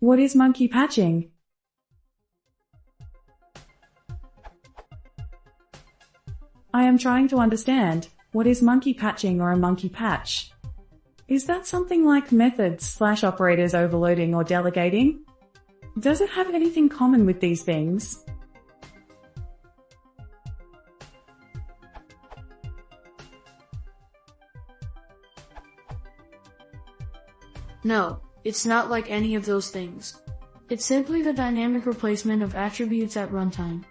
What is monkey patching? I am trying to understand, what is monkey patching or a monkey patch? Is that something like methods/operators overloading or delegating? Does it have anything common with these things? No, it's not like any of those things. It's simply the dynamic replacement of attributes at runtime.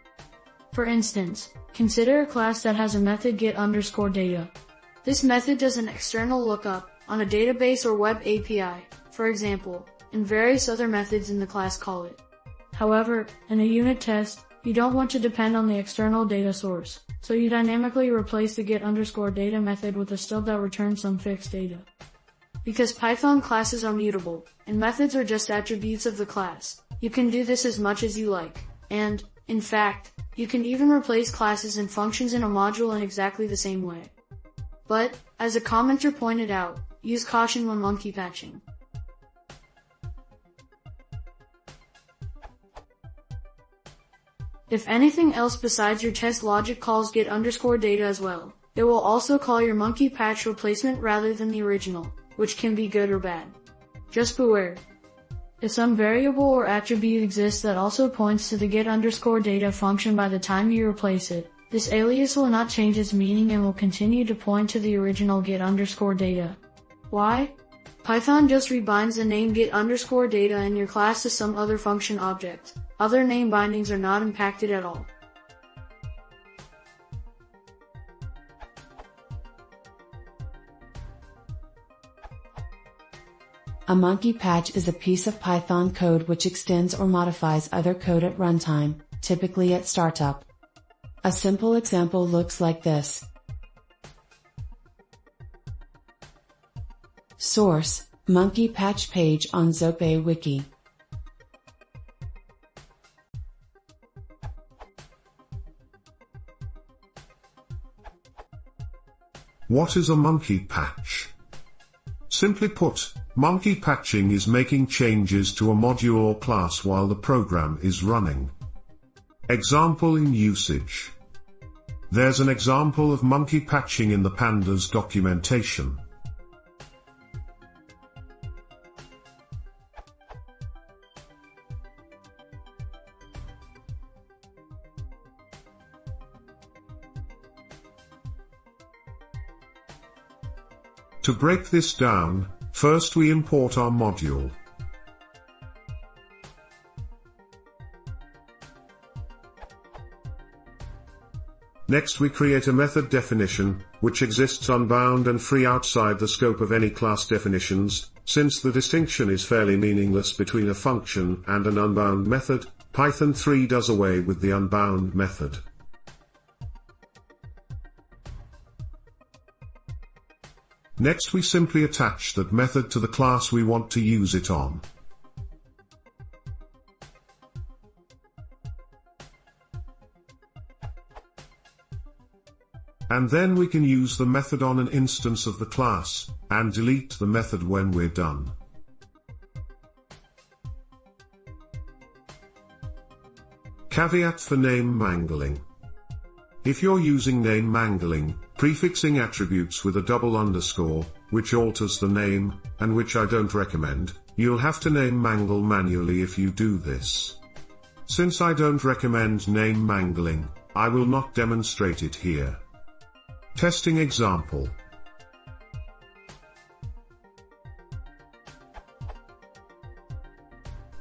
For instance, consider a class that has a method get_data. This method does an external lookup on a database or web API, for example, and various other methods in the class call it. However, in a unit test, you don't want to depend on the external data source, so you dynamically replace the get_data method with a stub that returns some fixed data. Because Python classes are mutable, and methods are just attributes of the class, you can do this as much as you like, and, in fact, you can even replace classes and functions in a module in exactly the same way. But, as a commenter pointed out, use caution when monkey patching. If anything else besides your test logic calls get_data as well, it will also call your monkey patch replacement rather than the original, which can be good or bad. Just beware. If some variable or attribute exists that also points to the get_data function by the time you replace it, this alias will not change its meaning and will continue to point to the original get_data. Why? Python just rebinds the name get_data in your class to some other function object. Other name bindings are not impacted at all. A monkey patch is a piece of Python code which extends or modifies other code at runtime, typically at startup. A simple example looks like this. Source: monkey patch page on Zope wiki. What is a monkey patch? Simply put, monkey patching is making changes to a module or class while the program is running. Example in usage. There's an example of monkey patching in the pandas documentation. To break this down, first we import our module. Next we create a method definition, which exists unbound and free outside the scope of any class definitions. Since the distinction is fairly meaningless between a function and an unbound method, Python 3 does away with the unbound method. Next we simply attach that method to the class we want to use it on. And then we can use the method on an instance of the class, and delete the method when we're done. Caveat for name mangling. If you're using name mangling, prefixing attributes with a double underscore, which alters the name, and which I don't recommend, you'll have to name mangle manually if you do this. Since I don't recommend name mangling, I will not demonstrate it here. Testing example.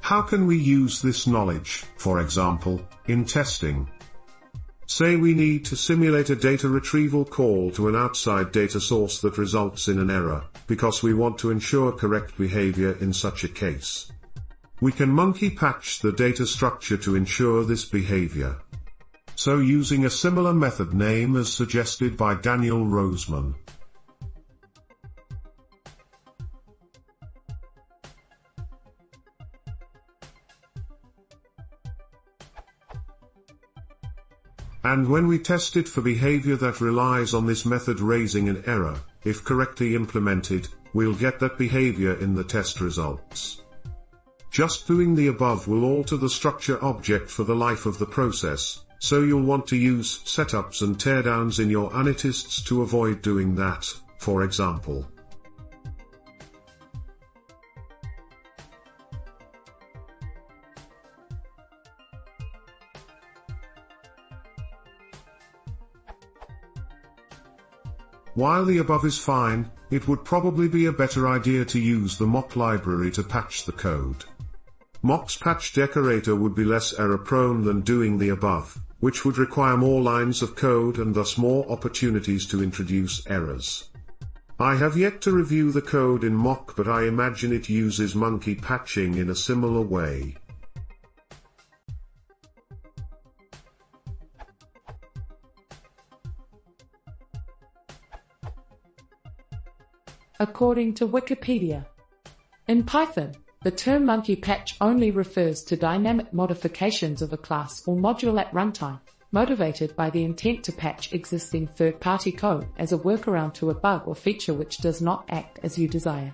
How can we use this knowledge, for example, in testing? Say we need to simulate a data retrieval call to an outside data source that results in an error, because we want to ensure correct behavior in such a case. We can monkey patch the data structure to ensure this behavior. So using a similar method name as suggested by Daniel Roseman. And when we test it for behavior that relies on this method raising an error, if correctly implemented, we'll get that behavior in the test results. Just doing the above will alter the structure object for the life of the process, so you'll want to use setups and teardowns in your unittests to avoid doing that, for example. While the above is fine, it would probably be a better idea to use the mock library to patch the code. Mock's patch decorator would be less error-prone than doing the above, which would require more lines of code and thus more opportunities to introduce errors. I have yet to review the code in Mock, but I imagine it uses monkey patching in a similar way. According to Wikipedia, in Python, the term monkey patch only refers to dynamic modifications of a class or module at runtime, motivated by the intent to patch existing third-party code as a workaround to a bug or feature which does not act as you desire.